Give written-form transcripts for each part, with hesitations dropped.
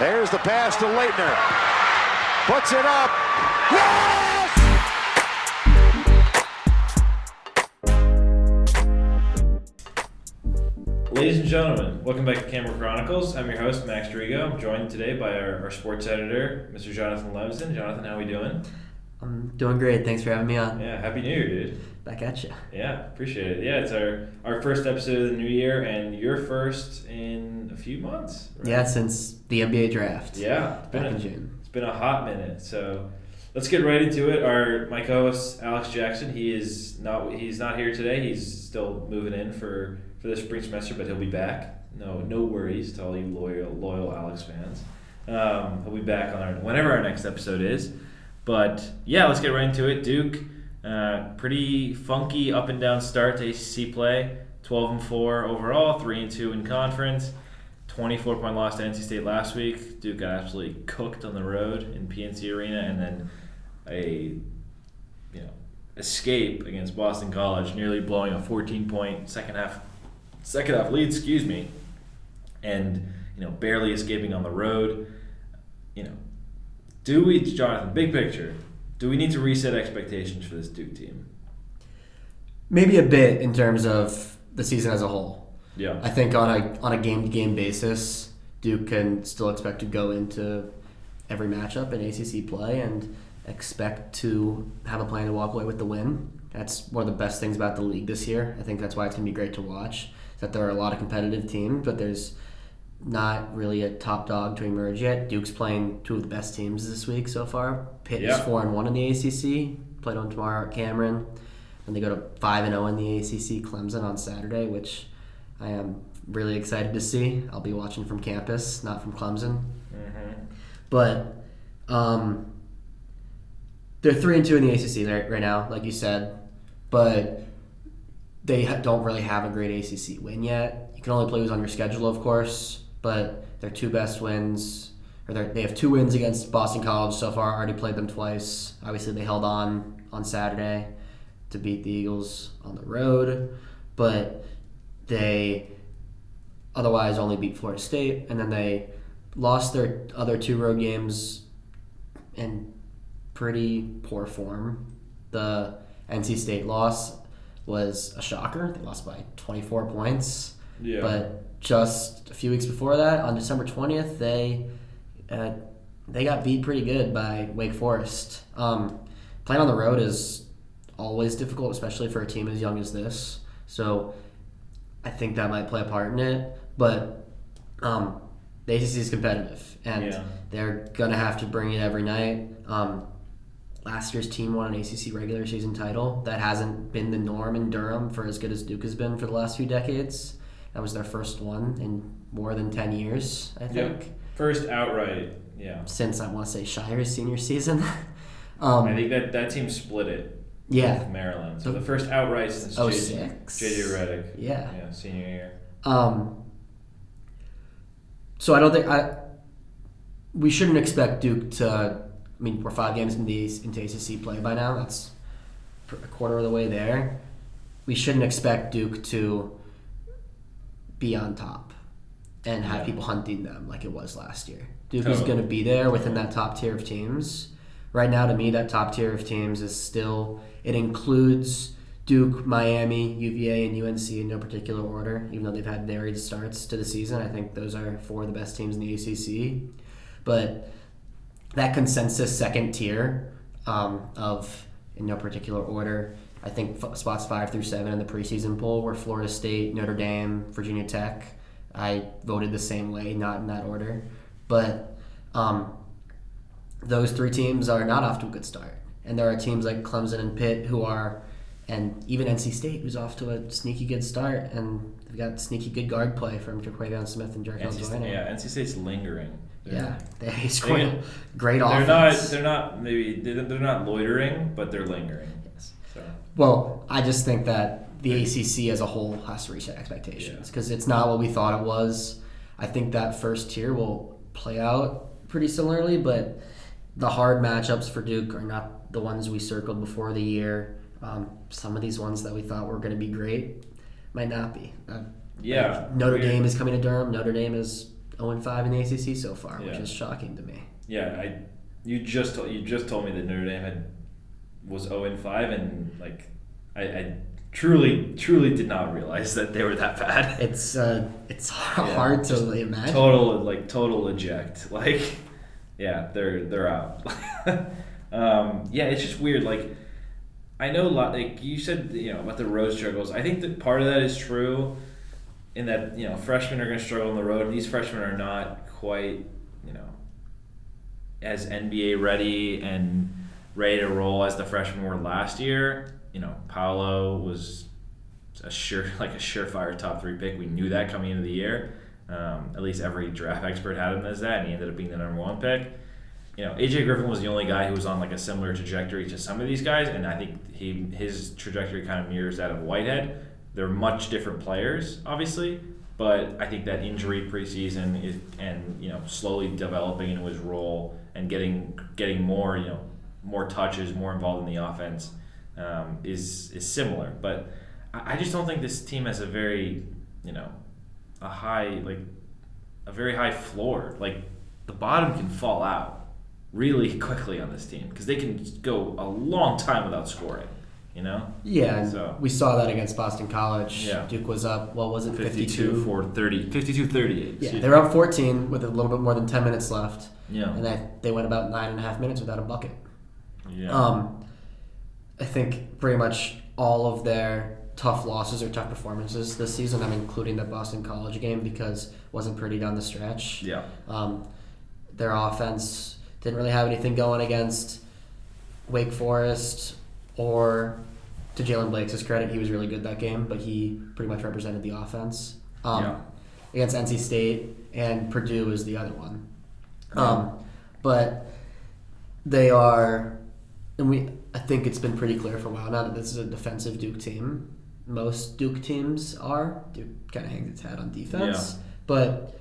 There's the pass to Leitner. Puts it up. Yes! Ladies and gentlemen, welcome back to Camera Chronicles. I'm your host, Max Rego. I'm joined today by our sports editor, Mr. Jonathan Levitan. Jonathan, how are we doing? I'm doing great. Thanks for having me on. Yeah, Happy New Year, dude. Back at you. Yeah, appreciate it. Yeah, it's our first episode of the new year, and your first in a few months, right? Yeah, since the NBA draft. Yeah, back in June. It's been a hot minute, so let's get right into it. My co-host Alex Jackson, he's not here today. He's still moving in for the spring semester, but he'll be back. No worries to all you loyal Alex fans. He'll be back on whenever our next episode is. But yeah, let's get right into it. Duke, pretty funky up and down start to ACC play. 12-4 overall, 3-2 in conference. 24-point loss to NC State last week. Duke got absolutely cooked on the road in PNC Arena, and then a escape against Boston College, nearly blowing a 14-point second half lead, and barely escaping on the road. Jonathan, big picture, do we need to reset expectations for this Duke team? Maybe a bit in terms of the season as a whole. Yeah. I think on a game-to-game basis, Duke can still expect to go into every matchup in ACC play and expect to have a plan to walk away with the win. That's one of the best things about the league this year. I think that's why it's going to be great to watch, that there are a lot of competitive teams, but there's not really a top dog to emerge yet. Duke's playing two of the best teams this week so far. Pitt is 4-1 in the ACC. Played on tomorrow at Cameron. And they go to 5-0 in the ACC. Clemson on Saturday, which I am really excited to see. I'll be watching from campus, not from Clemson. Mm-hmm. But they're 3-2 in the ACC right now, like you said. But they don't really have a great ACC win yet. You can only play who's on your schedule, of course. But their two best wins, they have 2 wins against Boston College so far. Already played them twice. Obviously, they held on Saturday to beat the Eagles on the road. But they otherwise only beat Florida State. And then they lost their other 2 road games in pretty poor form. The NC State loss was a shocker. They lost by 24 points. Yeah. But just a few weeks before that, on December 20th, they got beat pretty good by Wake Forest. Playing on the road is always difficult, especially for a team as young as this. So I think that might play a part in it. But the ACC is competitive, and they're going to have to bring it every night. Last year's team won an ACC regular season title. That hasn't been the norm in Durham for as good as Duke has been for the last few decades. That was their first one in more than 10 years, I think. Yep. First outright, yeah. Since, I want to say, Scheyer's senior season. I think that team split it with Maryland. So the first outright since JJ Redick. Yeah, senior year. So I don't think we shouldn't expect Duke to. I mean, we're 5 games into ACC play by now. That's a quarter of the way there. We shouldn't expect Duke to be on top and have people hunting them like it was last year. Duke is going to be there within that top tier of teams. Right now, to me, that top tier of teams is still, it includes Duke, Miami, UVA, and UNC in no particular order, even though they've had varied starts to the season. I think those are 4 of the best teams in the ACC. But that consensus second tier of, in no particular order, I think spots 5 through 7 in the preseason poll were Florida State, Notre Dame, Virginia Tech. I voted the same way, not in that order. But those 3 teams are not off to a good start. And there are teams like Clemson and Pitt who are, and even NC State, who's off to a sneaky good start. And they've got sneaky good guard play from Jaquavion Smith and Jarkel Joyner. Yeah, NC State's lingering. They scored great offense. They're not loitering, but they're lingering. Yes. So. Well, I just think that the ACC as a whole has to reset expectations because it's not what we thought it was. I think that first tier will play out pretty similarly, but the hard matchups for Duke are not the ones we circled before the year. Some of these ones that we thought were going to be great might not be. Notre Dame is coming to Durham. Notre Dame is 0-5 in the ACC so far, which Yeah. is shocking to me. Yeah, you just told me that Notre Dame was 0-5, and like I truly did not realize that they were that bad. It's hard to imagine. Total eject. Like, yeah, they're out. Yeah, it's just weird. Like, I know a lot. Like you said, about the road struggles. I think that part of that is true, in that freshmen are going to struggle on the road, and these freshmen are not quite as NBA ready and ready to roll as the freshmen were last year. Paolo was a surefire top 3 pick. We knew that coming into the year. At least every draft expert had him as that, and he ended up being the number 1 pick. AJ Griffin was the only guy who was on like a similar trajectory to some of these guys, and I think his trajectory kind of mirrors that of Whitehead. They're much different players, obviously, but I think that injury preseason and slowly developing into his role and getting more touches, more involved in the offense is similar. But I just don't think this team has a very a very high floor. Like, the bottom can fall out really quickly on this team because they can go a long time without scoring. Yeah, and So we saw that against Boston College. Yeah. Duke was up, what was it, 52 for 30, 52-38. Yeah, they were up 14 with a little bit more than 10 minutes left. Yeah. And they went about 9.5 minutes without a bucket. Yeah. I think pretty much all of their tough losses or tough performances this season, I'm including the Boston College game because it wasn't pretty down the stretch. Yeah. Their offense didn't really have anything going against Wake Forest, or to Jalen Blake's credit, he was really good that game, but he pretty much represented the offense. Against NC State, and Purdue is the other one. But they are, and I think it's been pretty clear for a while now that this is a defensive Duke team. Most Duke teams are. Duke kind of hangs its hat on defense. Yeah. But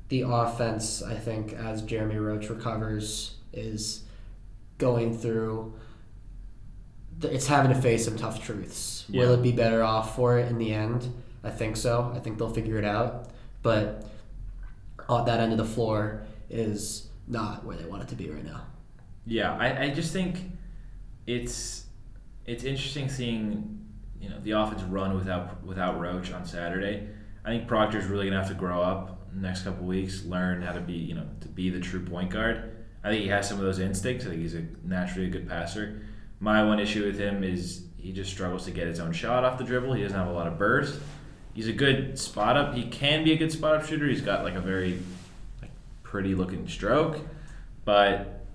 the offense, I think, as Jeremy Roach recovers, is going through. It's having to face some tough truths. Yeah. Will it be better off for it in the end? I think so. I think they'll figure it out. But on that end of the floor is not where they want it to be right now. Yeah, I just think it's interesting seeing the offense run without Roach on Saturday. I think Proctor's really gonna have to grow up in the next couple weeks, learn how to be to be the true point guard. I think he has some of those instincts. I think he's naturally a good passer. My one issue with him is he just struggles to get his own shot off the dribble. He doesn't have a lot of burst. He's a good spot up. He can be a good spot up shooter. He's got like a very pretty looking stroke, but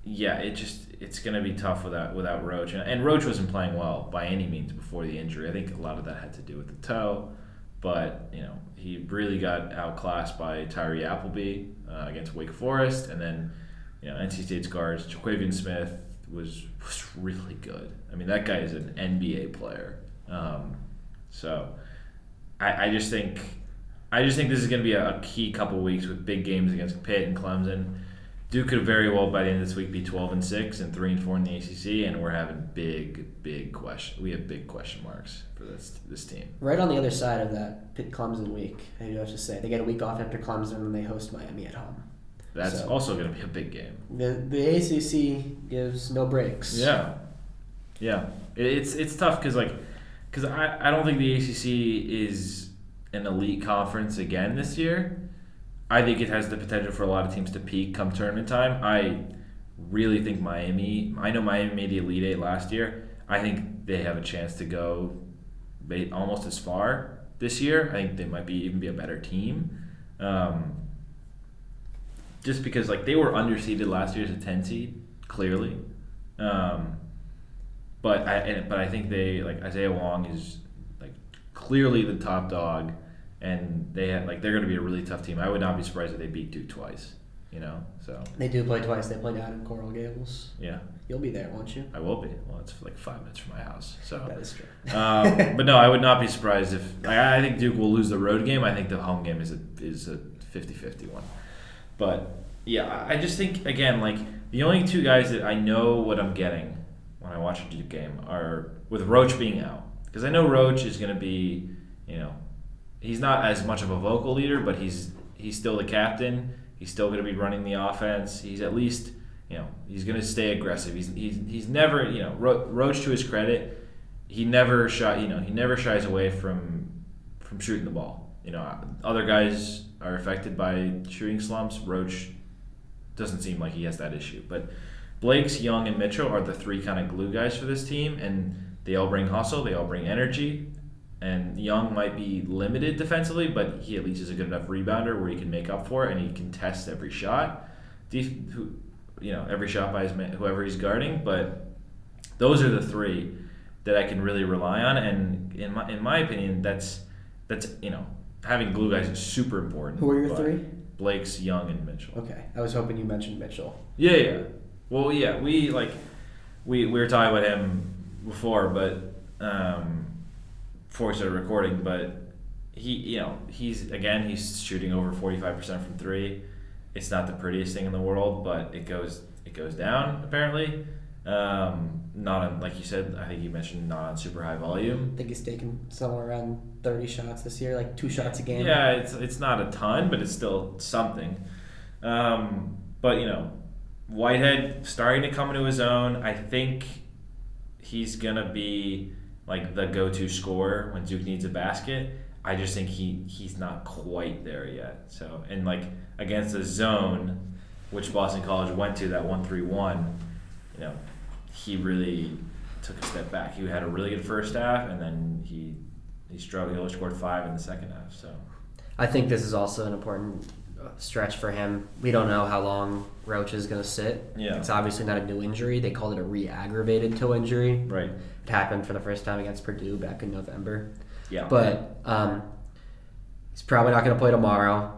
yeah, it's gonna be tough without Roach. And Roach wasn't playing well by any means before the injury. I think a lot of that had to do with the toe, but he really got outclassed by Tyree Appleby against Wake Forest, and then NC State's guards Jaquavian Smith was really good. I mean, that guy is an NBA player. So I just think this is going to be a key couple weeks with big games against Pitt and Clemson. Duke could very well by the end of this week be 12-6 and 3-4 in the ACC, and we're having big question marks for this team. Right on the other side of that Pitt Clemson week, I do have to say they get a week off after Clemson and they host Miami at home. That's also going to be a big game. The ACC gives no breaks. Yeah. It's tough because I don't think the ACC is an elite conference again this year. I think it has the potential for a lot of teams to peak come tournament time. I really think Miami. I know Miami made the Elite Eight last year. I think they have a chance to go almost as far this year. I think they might even be a better team. Just because they were underseeded last year as a 10 seed, clearly. But I think they Isaiah Wong is clearly the top dog, and they're going to be a really tough team. I would not be surprised if they beat Duke twice. So they do play twice. They play down in Coral Gables. Yeah, you'll be there, won't you? I will be. Well, it's 5 minutes from my house, so that is true. But no, I would not be surprised if I think Duke will lose the road game. I think the home game is a 50-50 one. But yeah, I just think again the only two guys that I know what I'm getting when I watch a Duke game are with Roach being out, because I know Roach is going to be he's not as much of a vocal leader, but he's still the captain. He's still going to be running the offense. He's at least, he's going to stay aggressive. He's never, Roach, to his credit, he never shies away from shooting the ball. Other guys are affected by shooting slumps. Roach doesn't seem like he has that issue. But Blake's, Young, and Mitchell are the three kind of glue guys for this team, and they all bring hustle, they all bring energy. And Young might be limited defensively, but he at least is a good enough rebounder where he can make up for it, and he can test every shot. Every shot by whoever he's guarding. But those are the three that I can really rely on. And in my opinion, that's having glue guys is super important. Who are your three? Blake's, Young, and Mitchell. Okay, I was hoping you mentioned Mitchell. Yeah. Well, yeah, we were talking about him before, but before we started recording. But he's shooting over 45% from three. It's not the prettiest thing in the world, but it goes down apparently. Not on, like you said, I think you mentioned, not on super high volume. I think he's taken somewhere around 30 shots this year, like 2 shots a game. Yeah, it's not a ton, but it's still something. But Whitehead starting to come into his own. I think he's gonna be like the go-to scorer when Duke needs a basket. I just think he's not quite there yet. So, and like against the zone, which Boston College went to, that 1-3-1, he really took a step back. He had a really good first half, and then he struggled. He only scored 5 in the second half. So, I think this is also an important stretch for him. We don't know how long Roach is going to sit. Yeah. It's obviously not a new injury. They called it a re-aggravated toe injury. Right. It happened for the first time against Purdue back in November. Yeah. But he's probably not going to play tomorrow.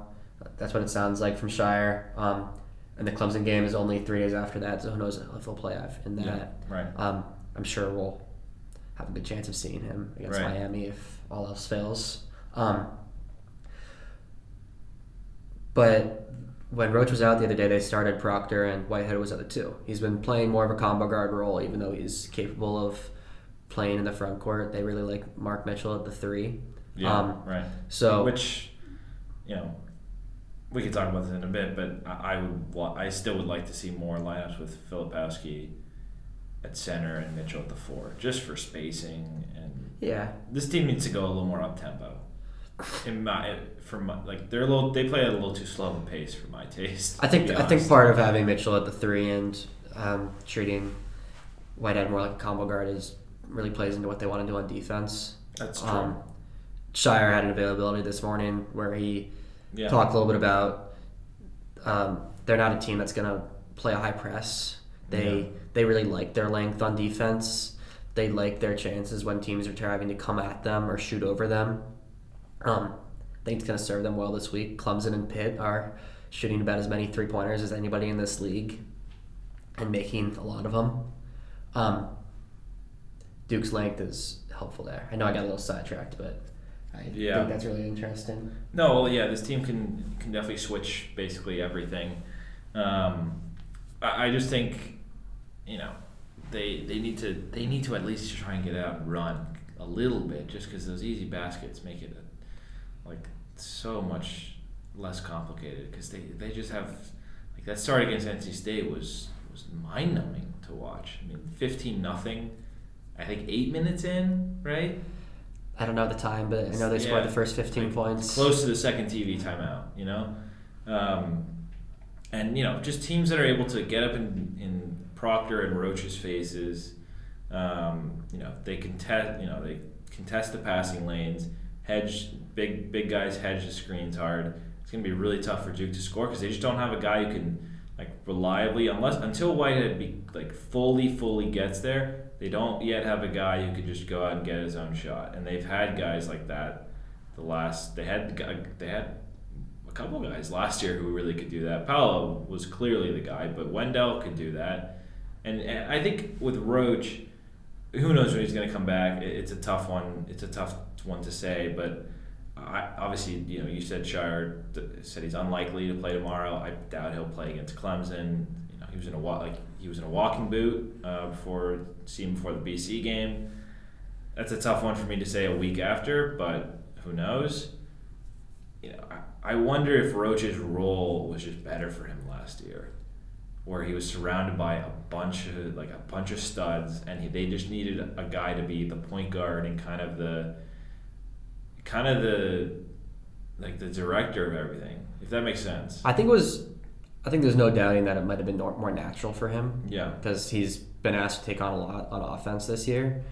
That's what it sounds like from Scheyer. And the Clemson game is only 3 days after that, so who knows if he'll play in that. Yeah, right. I'm sure we'll have a good chance of seeing him against Right. Miami if all else fails. But when Roach was out the other day, they started Proctor and Whitehead was at the 2. He's been playing more of a combo guard role, even though he's capable of playing in the front court. They really like Mark Mitchell at the 3. Yeah, right. So, which, we could talk about this in a bit, but I still would like to see more lineups with Filipowski at center and Mitchell at the 4, just for spacing. And yeah, this team needs to go a little more up tempo. They play at a little too slow of a pace for my taste. I think part of having Mitchell at the 3 and treating Whitehead more like a combo guard really plays into what they want to do on defense. That's true. Scheyer had an availability this morning where he talked a little bit about they're not a team that's going to play a high press. They really like their length on defense. They like their chances when teams are having to come at them or shoot over them. I think it's going to serve them well this week. Clemson and Pitt are shooting about as many 3-pointers as anybody in this league and making a lot of them. Duke's length is helpful there. I know I got a little sidetracked, but I think that's really interesting. No, well, yeah, this team can definitely switch basically everything. I just think, they need to at least try and get out and run a little bit, just because those easy baskets make it so much less complicated. Because they just have that start against NC State was mind numbing to watch. I mean, 15-0. I think 8 minutes in, right? I don't know the time, but I know they scored the first 15 points. Close to the second TV timeout, and just teams that are able to get up in Proctor and Roach's faces. They contest the passing lanes, hedge big guys hedge the screens hard. It's gonna be really tough for Duke to score because they just don't have a guy who can reliably, until Whitehead fully gets there. They don't yet have a guy who could just go out and get his own shot, and they've had guys like that. They had a couple guys last year who really could do that. Paolo was clearly the guy, but Wendell could do that. And I think with Roach, who knows when he's going to come back? It's a tough one. It's a tough one to say, but obviously, you said Scheyer said he's unlikely to play tomorrow. I doubt he'll play against Clemson. He was in a walking boot before the BC game. That's a tough one for me to say a week after, but who knows? I wonder if Roach's role was just better for him last year, where he was surrounded by a bunch of studs, and they just needed a guy to be the point guard and kind of the director of everything, if that makes sense. I think there's no doubting that it might have been more natural for him. Yeah. Because he's been asked to take on a lot on offense this year.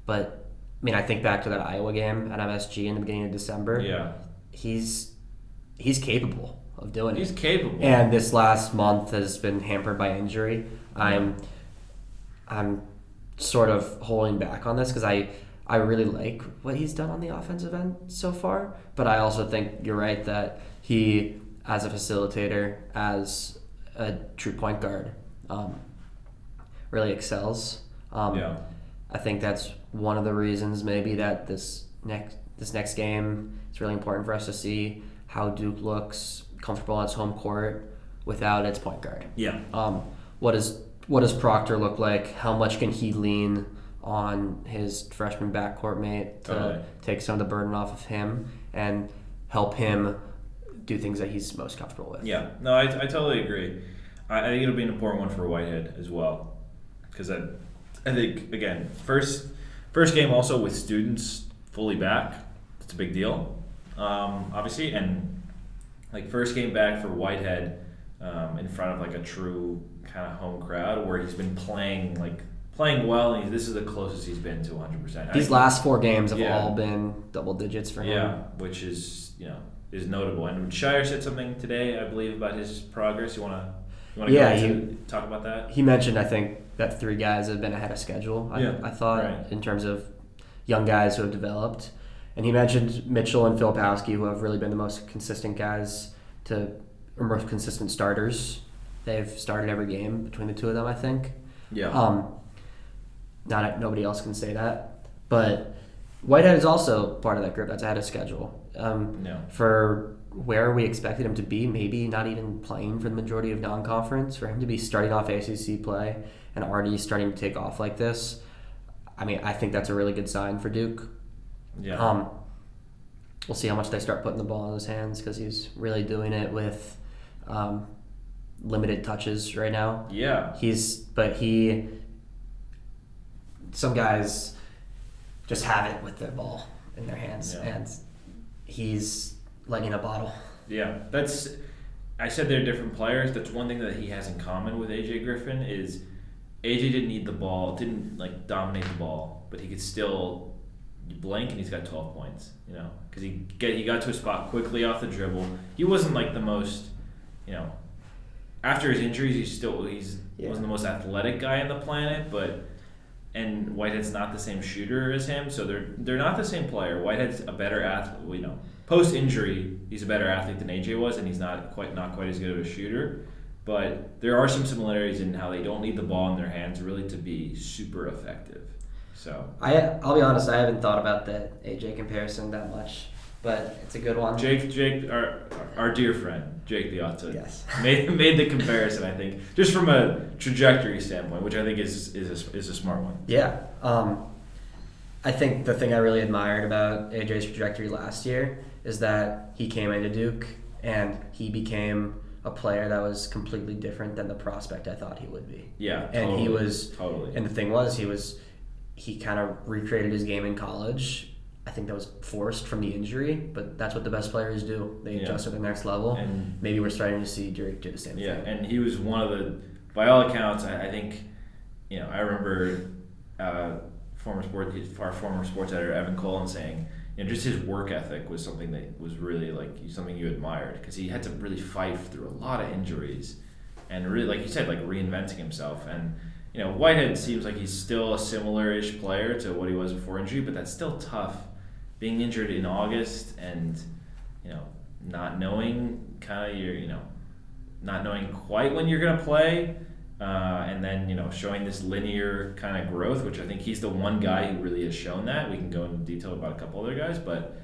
But, I mean, I think back to that Iowa game at MSG in the beginning of December. Yeah. He's capable of doing it. He's capable. And this last month has been hampered by injury. I'm sort of holding back on this because I really like what he's done on the offensive end so far. But I also think you're right that he, as a facilitator, as a true point guard, really excels. Yeah. I think that's one of the reasons maybe that this next game, it's really important for us to see how Duke looks comfortable on its home court without its point guard. Yeah. What does Proctor look like? How much can he lean on his freshman backcourt mate to take some of the burden off of him and help him do things that he's most comfortable with? Yeah. No, I totally agree. I think it'll be an important one for Whitehead as well, because I think, again, first game also with students fully back, it's a big deal, obviously, and like first game back for Whitehead in front of like a true kind of home crowd where he's been playing well, and this is the closest he's been to 100%. These last 4 games have all been double digits for him. Yeah, which is is notable. And Scheyer said something today, I believe, about his progress. You want to talk about that? He mentioned, I think, that 3 guys have been ahead of schedule. I thought in terms of young guys who have developed, and he mentioned Mitchell and Filipowski, who have really been the most consistent guys or most consistent starters. They've started every game between the 2 of them, I think. Yeah. Nobody else can say that, but Whitehead is also part of that group that's ahead of schedule. For where we expected him to be, maybe not even playing for the majority of non-conference, for him to be starting off ACC play and already starting to take off like this, I mean, I think that's a really good sign for Duke. Yeah. We'll see how much they start putting the ball in his hands because he's really doing it with limited touches right now. Yeah. Some guys just have it with their ball in their hands, and he's lightning a bottle. Yeah, I said they're different players. That's one thing that he has in common with AJ Griffin is AJ didn't need the ball, didn't dominate the ball, but he could still blink and he's got 12 points. Because he got to a spot quickly off the dribble. He wasn't the most, after his injuries, wasn't the most athletic guy on the planet, and Whitehead's not the same shooter as him, so they're not the same player. Whitehead's a better athlete. Post injury, he's a better athlete than AJ was, and he's not quite as good of a shooter. But there are some similarities in how they don't need the ball in their hands really to be super effective. So I'll be honest, I haven't thought about the AJ comparison that much, but it's a good one. Jake, our dear friend, Jake the Otto, yes, made the comparison. I think just from a trajectory standpoint, which I think is a smart one. Yeah, I think the thing I really admired about AJ's trajectory last year is that he came into Duke and he became a player that was completely different than the prospect I thought he would be. Yeah, and totally, he was totally. And the thing was, he kind of recreated his game in college. I think that was forced from the injury, but that's what the best players do. They adjust to the next level. And maybe we're starting to see Drake do the same thing. Yeah, and he was one of the, by all accounts, I think, I remember our former sports editor Evan Cullen saying, just his work ethic was something that was really something you admired, because he had to really fight through a lot of injuries, and really, like you said, reinventing himself. And Whitehead seems like he's still a similar-ish player to what he was before injury, but that's still tough. Being injured in August and not knowing not knowing quite when you're gonna play, and then showing this linear kind of growth, which I think he's the one guy who really has shown that. We can go into detail about a couple other guys, but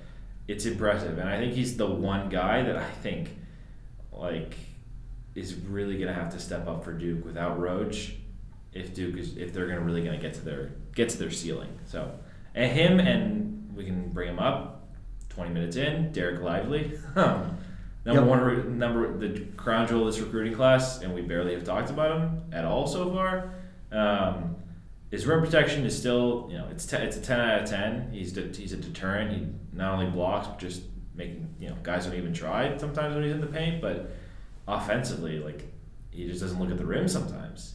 it's impressive, and I think he's the one guy that I think is really gonna have to step up for Duke without Roach, if they're really gonna get to their ceiling. So, and him, and we can bring him up, 20 minutes in, Derek Lively, the crown jewel of this recruiting class, and we barely have talked about him at all so far. His rim protection is still, it's a 10 out of 10. He's a deterrent. He not only blocks, but just making, guys don't even try sometimes when he's in the paint. But offensively, like, he just doesn't look at the rim sometimes.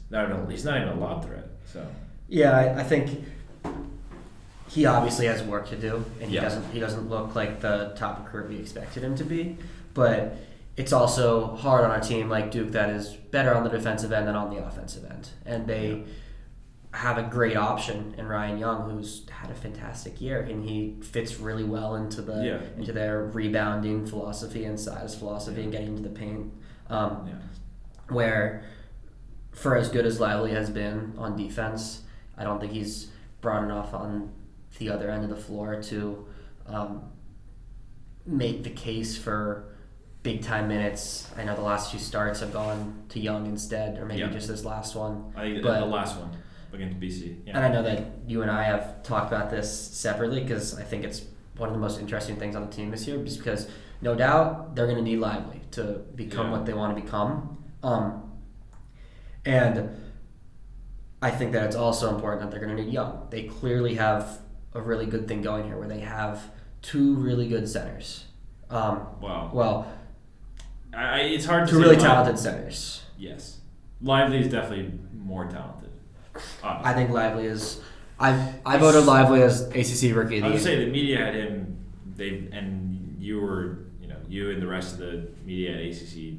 He's not even a lob threat. So yeah, I think he obviously has work to do, and he doesn't look like the top recruit we expected him to be. But it's also hard on a team like Duke that is better on the defensive end than on the offensive end, and they have a great option in Ryan Young, who's had a fantastic year, and he fits really well into their rebounding philosophy and size philosophy and getting into the paint. Where, for as good as Lively has been on defense, I don't think he's brought enough on the other end of the floor to make the case for big time minutes. I know the last few starts have gone to Young instead, or maybe just this last one. I think the last one against BC. Yeah. And I know that you and I have talked about this separately because I think it's one of the most interesting things on the team this year, just because no doubt they're going to need Lively to become what they want to become. And I think that it's also important that they're going to need Young. They clearly have a really good thing going here where they have two really good centers. Well, it's hard to two really talented centers. Yes. Lively is definitely more talented. Honestly. I think Lively is. I voted Lively as ACC Rookie of the Year. I would say the media had him. You and the rest of the media at ACC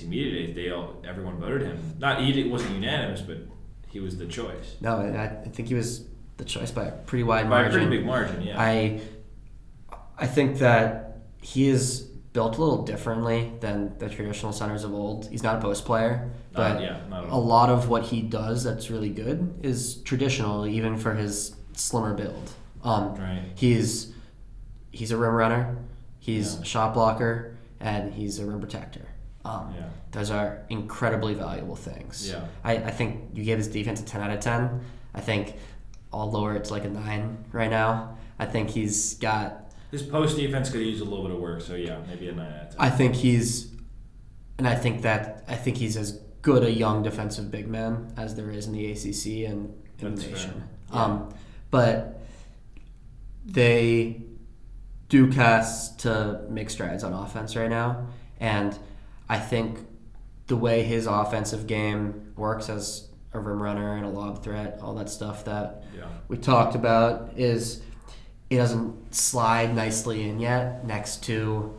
Media Days, everyone voted him. It wasn't unanimous, but he was the choice. No, I think he was the choice by a pretty wide margin. By a pretty big margin, yeah. I think that he is built a little differently than the traditional centers of old. He's not a post player, but not at a all. lot of what he does that's really good is traditional, even for his slimmer build. Right. He's a rim runner, he's a shot blocker, and he's a rim protector. Those are incredibly valuable things. Yeah. I think you gave his defense a 10 out of 10. I think I'll lower it to like a 9 right now. I think he's got... His post defense could use a little bit of work, so maybe a 9 out of 10. I think he's as good a young defensive big man as there is in the ACC and in the nation. But Duke has to make strides on offense right now, and I think the way his offensive game works as a rim runner and a lob threat, all that stuff that we talked about, is it doesn't slide nicely in yet next to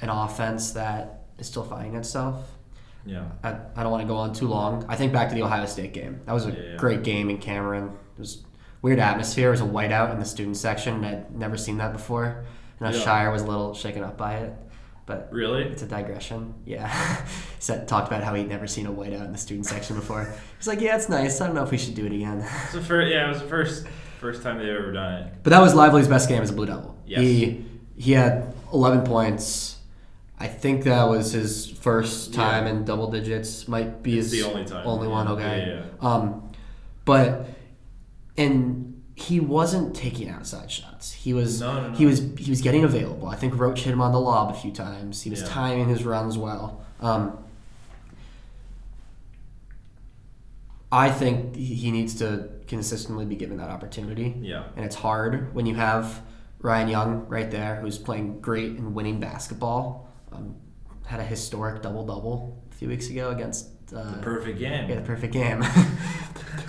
an offense that is still finding itself. Yeah. I don't want to go on too long. I think back to the Ohio State game. That was a great game in Cameron. It was weird atmosphere. It was a whiteout in the student section, and I'd never seen that before. And Scheyer was a little shaken up by it. But really? It's a digression. Yeah. He talked about how he'd never seen a whiteout in the student section before. He's like, yeah, it's nice. I don't know if we should do it again. It was the first time they've ever done it. But that was Lively's best game as a Blue Devil. Yes. He had 11 points. I think that was his first time in double digits. Might be the only time. Only one, okay. Yeah. And he wasn't taking outside shots. He was He was getting available. I think Roach hit him on the lob a few times. He was timing his runs well. I think he needs to consistently be given that opportunity. Yeah. And it's hard when you have Ryan Young right there, who's playing great and winning basketball. Had a historic double-double a few weeks ago against... the perfect game. Yeah, the perfect game.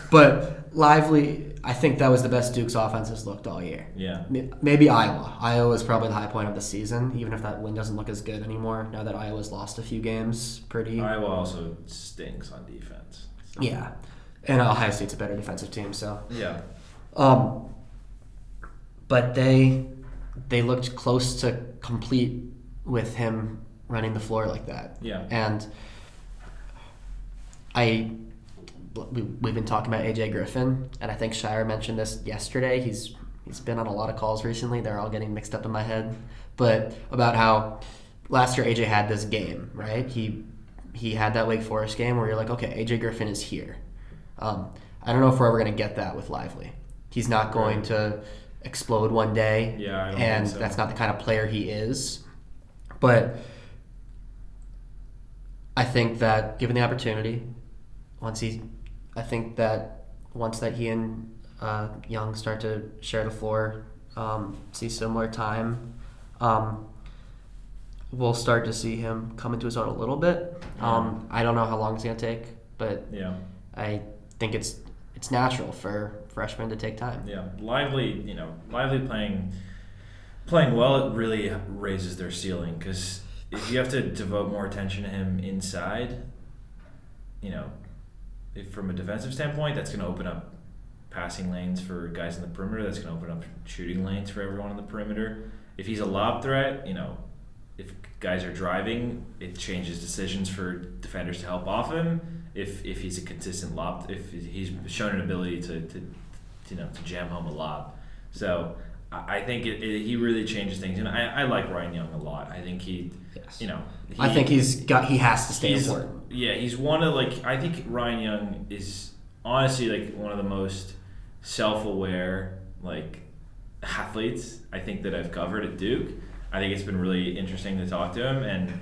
But Lively, I think that was the best Duke's offense has looked all year. Yeah. Maybe Iowa. Iowa is probably the high point of the season, even if that win doesn't look as good anymore, now that Iowa's lost a few games. Iowa also stinks on defense. So. Yeah. And Ohio State's a better defensive team, so... Yeah. But they looked close to complete with him running the floor like that. Yeah. And we've been talking about AJ Griffin, and I think Scheyer mentioned this yesterday. He's been on a lot of calls recently. They're all getting mixed up in my head. But about how last year AJ had this game, right? He had that Wake Forest game where you're like, okay, AJ Griffin is here. I don't know if we're ever going to get that with Lively. He's not going to explode one day. Yeah, I don't and think so. That's not the kind of player he is. But I think that given the opportunity, once that he and Young start to share the floor, see similar time, we'll start to see him come into his own a little bit. I don't know how long it's going to take, but I think it's natural for freshmen to take time. Yeah, Lively playing well, it really raises their ceiling, because if you have to devote more attention to him inside, if from a defensive standpoint, that's going to open up passing lanes for guys in the perimeter. That's going to open up shooting lanes for everyone on the perimeter. If he's a lob threat, if guys are driving, it changes decisions for defenders to help off him. If he's a consistent lob, if he's shown an ability to jam home a lob, so I think he really changes things. And I like Ryan Young a lot. I think he has to stay important. Yeah, he's one of I think Ryan Young is honestly one of the most self-aware athletes I think that I've covered at Duke. I think it's been really interesting to talk to him, and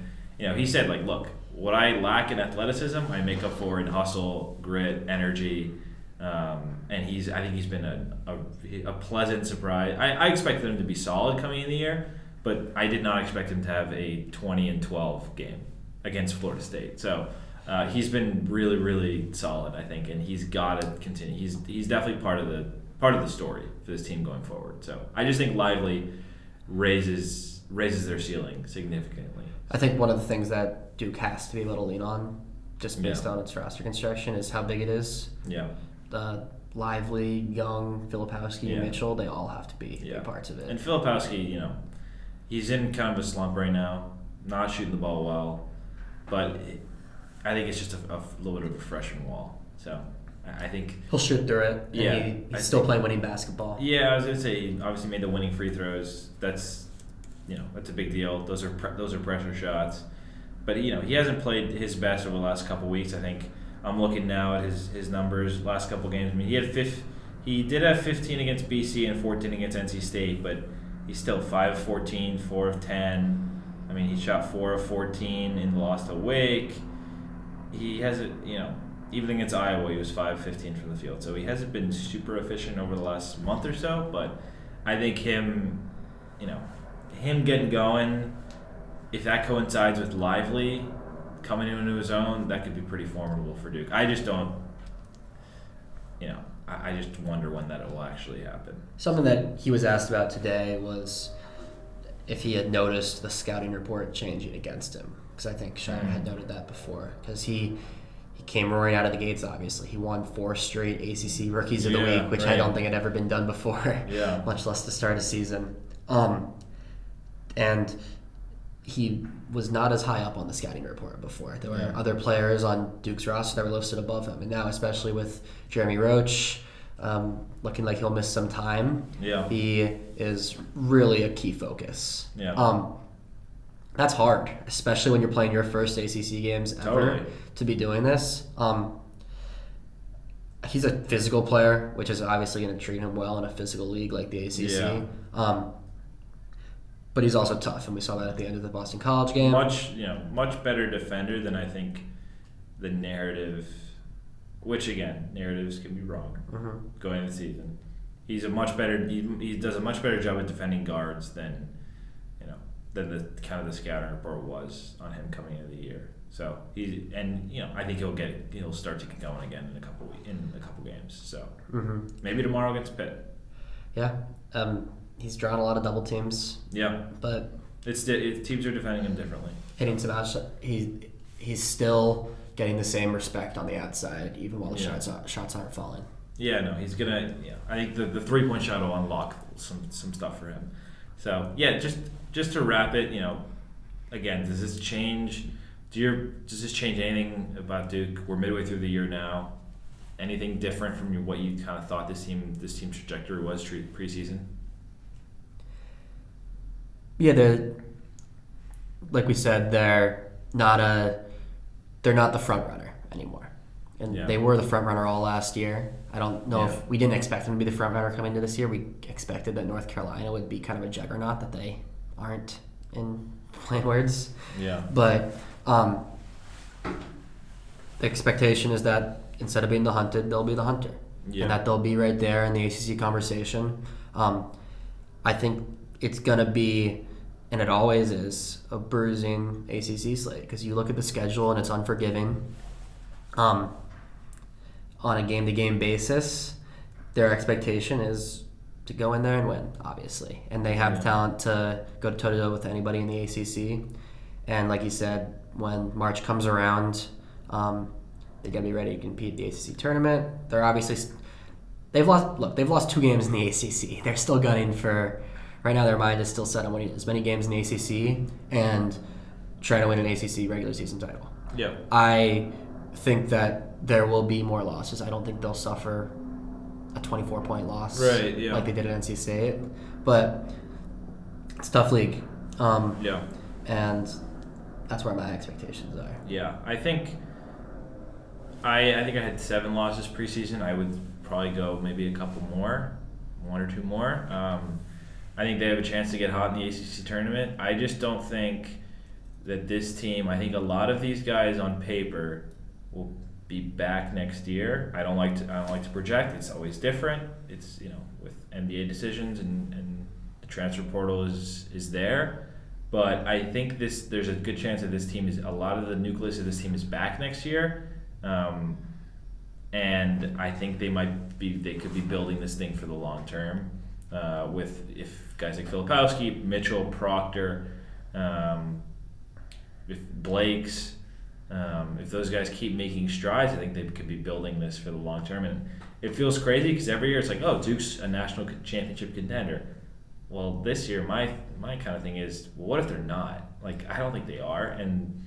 he said look, what I lack in athleticism, I make up for in hustle, grit, energy, and I think he's been a pleasant surprise. I expected him to be solid coming in the year, but I did not expect him to have a 20-12 game against Florida State. So he's been really, really solid, I think, and he's got to continue. He's definitely part of the story for this team going forward. So I just think Lively raises their ceiling significantly. I think one of the things that Duke has to be able to lean on, just based on its roster construction, is how big it is. Yeah. Lively, Young, Filipowski, Mitchell, they all have to be big parts of it. And Filipowski, he's in kind of a slump right now, not shooting the ball well, but I think it's just a little bit of a freshman wall. So I think he'll shoot through it. And he's still playing winning basketball. Yeah, I was gonna say he obviously made the winning free throws. That's a big deal. Those are pressure shots. But he hasn't played his best over the last couple weeks. I think I'm looking now at his numbers last couple games. I mean, he did have 15 against BC and 14 against NC State, but he's still 5 of 14, 4 of 10. I mean, he shot 4 of 14 in the loss to Wake. He hasn't, even against Iowa, he was 5 of 15 from the field. So he hasn't been super efficient over the last month or so, but I think him getting going, if that coincides with Lively coming into his own, that could be pretty formidable for Duke. I just don't, I just wonder when that will actually happen. Something that he was asked about today was if he had noticed the scouting report changing against him, because I think Scheyer had noted that before, because he came roaring out of the gates, obviously. He won 4 straight ACC Rookies of the Week, which I don't think had ever been done before, much less to start a season. And he was not as high up on the scouting report before. There were other players on Duke's roster that were listed above him, and now, especially with Jeremy Roach looking like he'll miss some time, he is really a key focus. That's hard, especially when you're playing your first ACC games ever to be doing this. He's a physical player, which is obviously going to treat him well in a physical league like the ACC. But he's also tough, and we saw that at the end of the Boston College game. Much better defender than I think the narrative, which again, narratives can be wrong going into the season. He's a much better. He does a much better job at defending guards than the kind of the scouting report was on him coming into the year. So I think he'll start to get going again in a couple games. So maybe tomorrow against Pitt. Yeah. He's drawn a lot of double teams. Yeah, but teams are defending him differently. Hitting some outside, he's still getting the same respect on the outside, even while the shots aren't falling. Yeah, no, he's gonna. Yeah, I think the 3-point shot will unlock some stuff for him. So just to wrap it, again, does this change anything about Duke? We're midway through the year now. Anything different from what you kind of thought this team's trajectory was preseason? Yeah, like we said, they're not the front runner anymore. And Yeah. they were the front runner all last year. I don't know Yeah. if we didn't expect them to be the front runner coming into this year. We expected that North Carolina would be kind of a juggernaut that they aren't, in plain words. Yeah. But the expectation is that instead of being the hunted, they'll be the hunter. Yeah. And that they'll be right there in the ACC conversation. I think it's going to be, and it always is, a bruising ACC slate because you look at the schedule and it's unforgiving. On a game-to-game basis, their expectation is to go in there and win, obviously. And they have the talent to go toe-to-toe with anybody in the ACC. And like you said, when March comes around, they're going to be ready to compete in the ACC tournament. They're obviously... They've lost 2 games in the ACC. They're still gunning for... Right now, their mind is still set on winning as many games in the ACC and trying to win an ACC regular season title. Yeah. I think that there will be more losses. I don't think they'll suffer a 24-point loss Right, yeah. like they did at NC State. But it's a tough league. Yeah. And that's where my expectations are. Yeah. I think I had 7 losses preseason. I would probably go maybe a couple more, 1 or 2 more. I think they have a chance to get hot in the ACC tournament. I just don't think that this team, I think a lot of these guys on paper will be back next year. I don't like to project. It's always different. It's, with NBA decisions and the transfer portal is there. But I think there's a good chance that this team a lot of the nucleus of this team is back next year. And I think they could be building this thing for the long term. If guys like Filipowski, Mitchell, Proctor, if Blake's, if those guys keep making strides, I think they could be building this for the long term. And it feels crazy because every year it's like, oh, Duke's a national championship contender. Well, this year my kind of thing is, well, what if they're not? Like, I don't think they are, and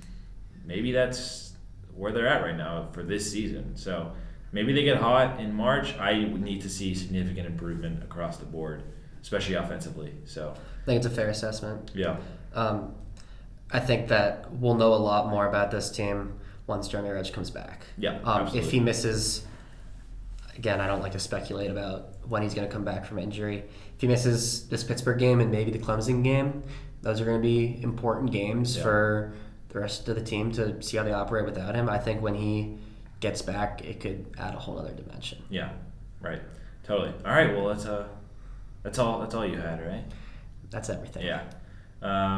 maybe that's where they're at right now for this season. So maybe they get hot in March. I would need to see significant improvement across the board, especially offensively. So I think it's a fair assessment. yeah. I think that we'll know a lot more about this team once Jeremy Reg comes back. Yeah, absolutely. If he misses, again, I don't like to speculate about when he's going to come back from injury. If he misses this Pittsburgh game and maybe the Clemson game, those are going to be important games for the rest of the team to see how they operate without him. I think when he gets back, it could add a whole other dimension. Yeah, right. Totally. All right. Well, that's all you had, right? That's everything. Yeah.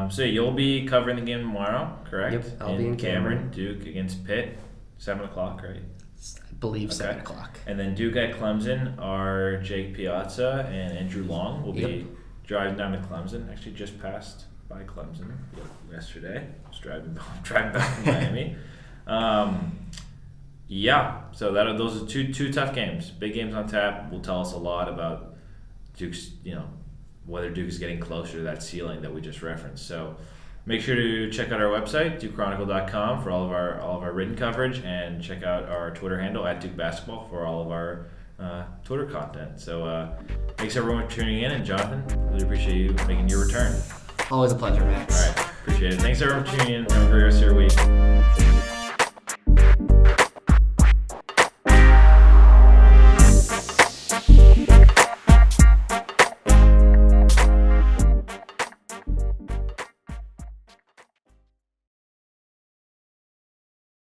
So you'll be covering the game tomorrow, correct? Yep, I'll be in Cameron. Duke against Pitt, 7:00, right? I believe 7 o'clock. And then Duke at Clemson are Jake Piazza and Andrew Long will be driving down to Clemson. Actually, just passed by Clemson yesterday. I was driving back from Miami. So those are two tough games. Big games on tap will tell us a lot about Duke's, whether Duke is getting closer to that ceiling that we just referenced. So make sure to check out our website, DukeChronicle.com, for all of our written coverage, and check out our Twitter handle @DukeBasketball for all of our Twitter content. So thanks everyone for tuning in, and Jonathan, really appreciate you making your return. Always a pleasure, Max. All right, appreciate it. Thanks everyone for tuning in. Have a great rest of your week.